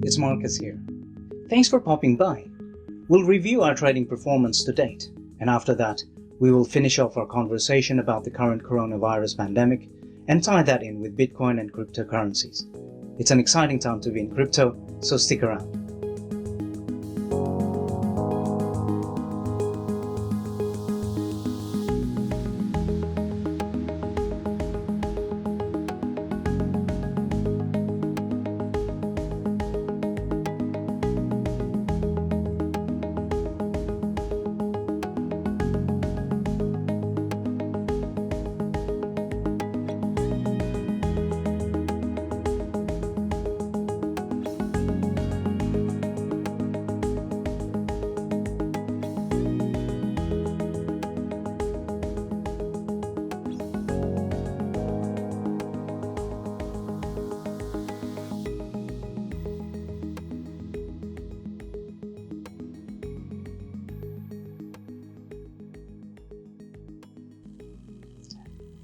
it's Marcus here. Thanks for popping by. We'll review our trading performance to date, and after that, we will finish off our conversation about the current coronavirus pandemic and tie that in with Bitcoin and cryptocurrencies. It's an exciting time to be in crypto, so stick around.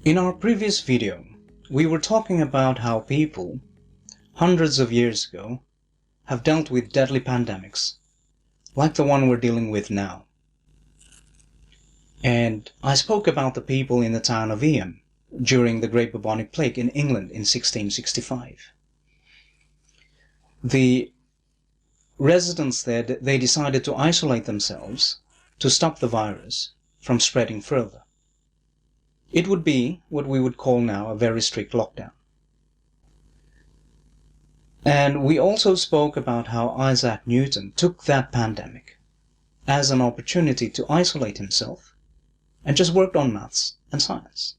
In our previous video, we were talking about how people, hundreds of years ago, have dealt with deadly pandemics, like the one we're dealing with now. And I spoke about the people in the town of Eyam during the Great Bubonic Plague in England in 1665. The residents there, they decided to isolate themselves to stop the virus from spreading further. It would be what we would call now a very strict lockdown. And we also spoke about how Isaac Newton took that pandemic as an opportunity to isolate himself and just worked on maths and science.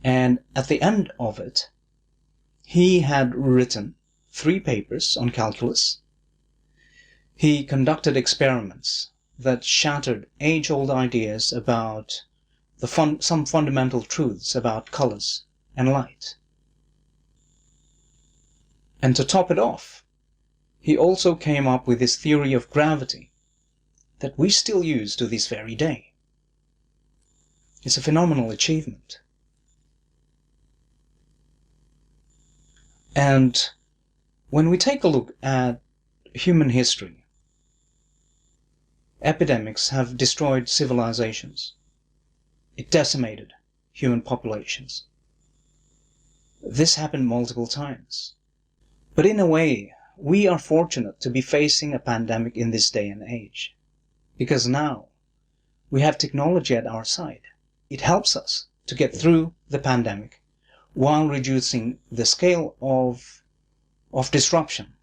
And at the end of it, he had written 3 papers on calculus. He conducted experiments that shattered age-old ideas about some fundamental truths about colors and light. And to top it off, he also came up with his theory of gravity that we still use to this very day. It's a phenomenal achievement. And when we take a look at human history, epidemics have destroyed civilizations. It decimated human populations. This happened multiple times. But in a way, we are fortunate to be facing a pandemic in this day and age, because now we have technology at our side. It helps us to get through the pandemic while reducing the scale of disruption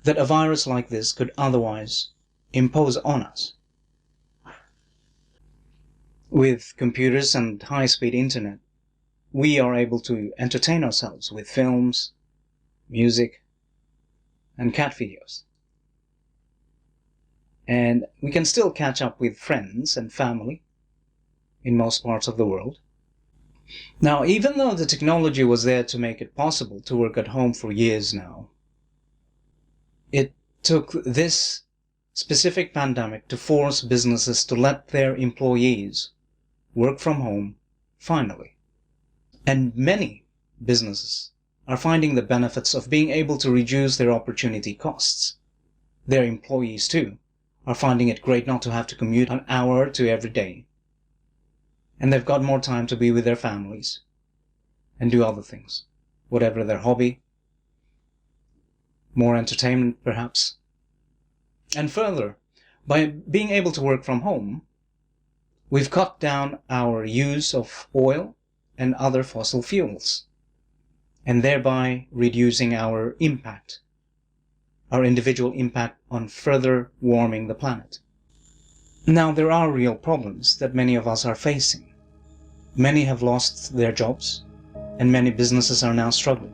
that a virus like this could otherwise impose on us. With computers and high-speed internet, we are able to entertain ourselves with films, music, and cat videos. And we can still catch up with friends and family in most parts of the world. Now, even though the technology was there to make it possible to work at home for years now, it took this specific pandemic to force businesses to let their employees work from home, finally. And many businesses are finding the benefits of being able to reduce their opportunity costs. Their employees, too, are finding it great not to have to commute an hour or 2 every day. And they've got more time to be with their families and do other things, whatever their hobby, more entertainment perhaps. And further, by being able to work from home, we've cut down our use of oil and other fossil fuels, and thereby reducing our impact, our individual impact on further warming the planet. Now, there are real problems that many of us are facing. Many have lost their jobs, and many businesses are now struggling.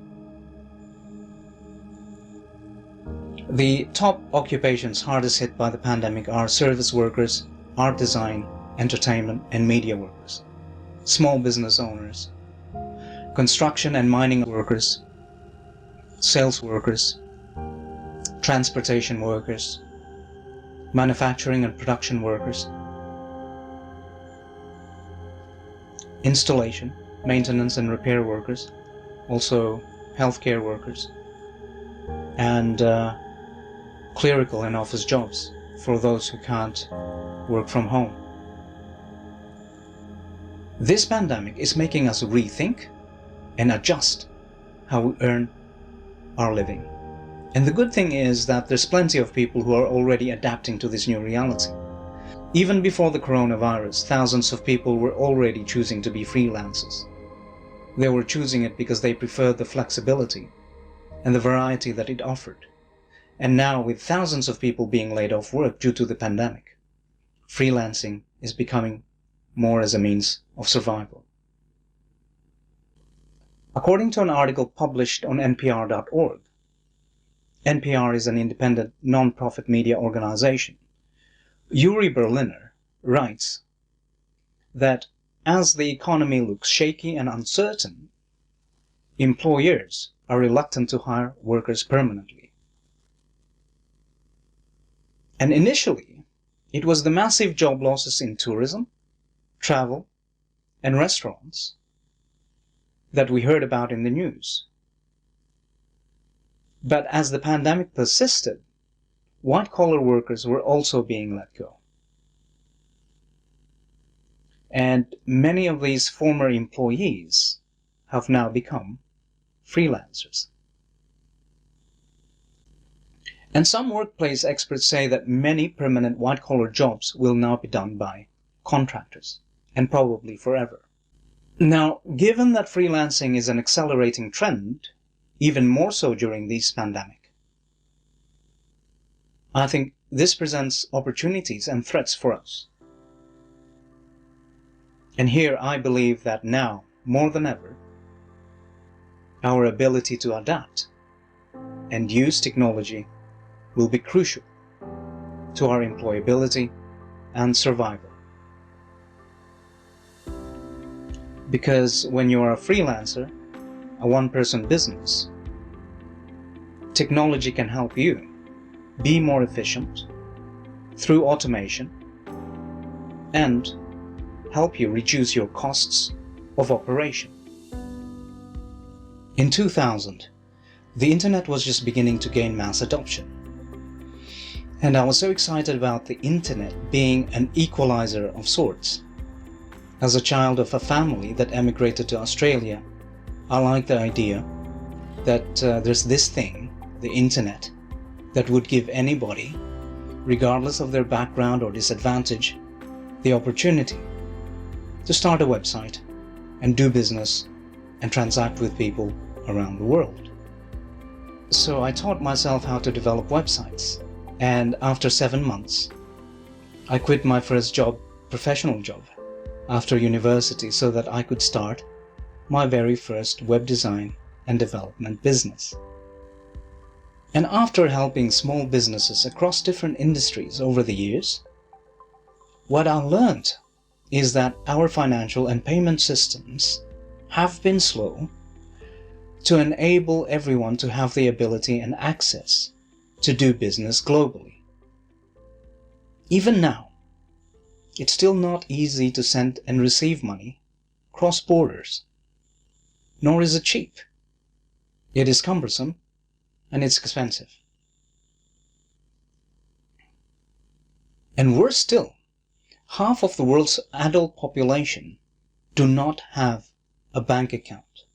The top occupations hardest hit by the pandemic are service workers, art design, entertainment, and media workers, small business owners, construction and mining workers, sales workers, transportation workers, manufacturing and production workers, installation, maintenance and repair workers, also healthcare workers, and clerical and office jobs for those who can't work from home. This pandemic is making us rethink and adjust how we earn our living. And the good thing is that there's plenty of people who are already adapting to this new reality. Even before the coronavirus, thousands of people were already choosing to be freelancers. They were choosing it because they preferred the flexibility and the variety that it offered. And now, with thousands of people being laid off work due to the pandemic, freelancing is becoming more as a means of survival. According to an article published on NPR.org, NPR is an independent non-profit media organization. Yuri Berliner writes that as the economy looks shaky and uncertain, employers are reluctant to hire workers permanently. And initially, it was the massive job losses in tourism, travel, and restaurants that we heard about in the news. But as the pandemic persisted, white-collar workers were also being let go. And many of these former employees have now become freelancers. And some workplace experts say that many permanent white-collar jobs will now be done by contractors, and probably forever. Now, given that freelancing is an accelerating trend, even more so during this pandemic, I think this presents opportunities and threats for us. And here I believe that now, more than ever, our ability to adapt and use technology will be crucial to our employability and survival. Because when you are a freelancer, a one-person business, technology can help you be more efficient through automation and help you reduce your costs of operation. In 2000, the internet was just beginning to gain mass adoption. And I was so excited about the internet being an equalizer of sorts. As a child of a family that emigrated to Australia, I like the idea that there's this thing, the internet, that would give anybody, regardless of their background or disadvantage, the opportunity to start a website and do business and transact with people around the world. So I taught myself how to develop websites, and after 7 months, I quit my first job, professional job, after university so that I could start my very first web design and development business. And after helping small businesses across different industries over the years, what I learned is that our financial and payment systems have been slow to enable everyone to have the ability and access to do business globally. Even now, it's still not easy to send and receive money cross borders, nor is it cheap. It is cumbersome and it's expensive. And worse still, half of the world's adult population do not have a bank account.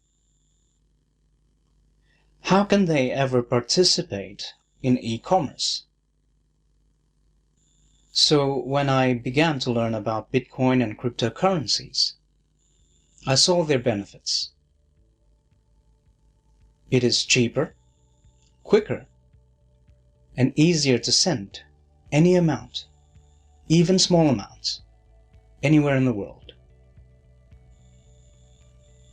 How can they ever participate in e-commerce? So when I began to learn about Bitcoin and cryptocurrencies, I saw their benefits. It is cheaper, quicker, and easier to send any amount, even small amounts, anywhere in the world.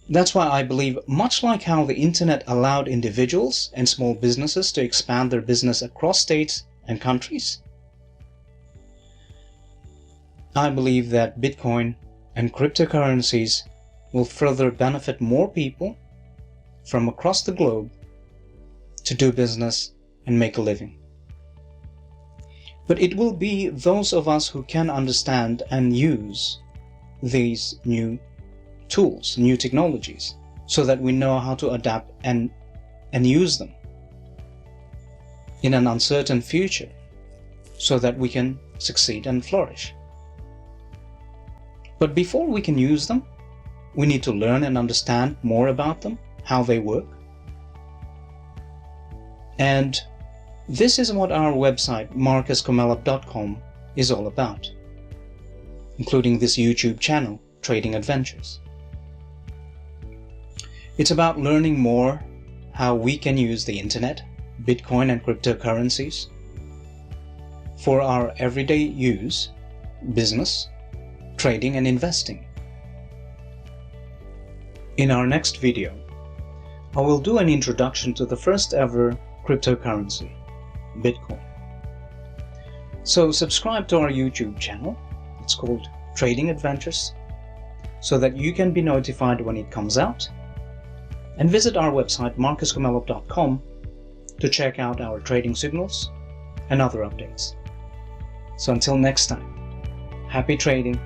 That's why I believe, much like how the internet allowed individuals and small businesses to expand their business across states and countries, I believe that Bitcoin and cryptocurrencies will further benefit more people from across the globe to do business and make a living. But it will be those of us who can understand and use these new tools, new technologies, so that we know how to adapt and use them. in an uncertain future so that we can succeed and flourish. But before we can use them, we need to learn and understand more about them, how they work. And this is what our website marcuscomellup.com is all about, including this YouTube channel, Trading Adventures. It's about learning more how we can use the internet, Bitcoin and cryptocurrencies for our everyday use, business, trading and investing. In our next video, I will do an introduction to the first ever cryptocurrency, Bitcoin. So subscribe to our YouTube channel, it's called Trading Adventures, so that you can be notified when it comes out, and visit our website marcuscomellup.com to check out our trading signals and other updates. So until next time, happy trading.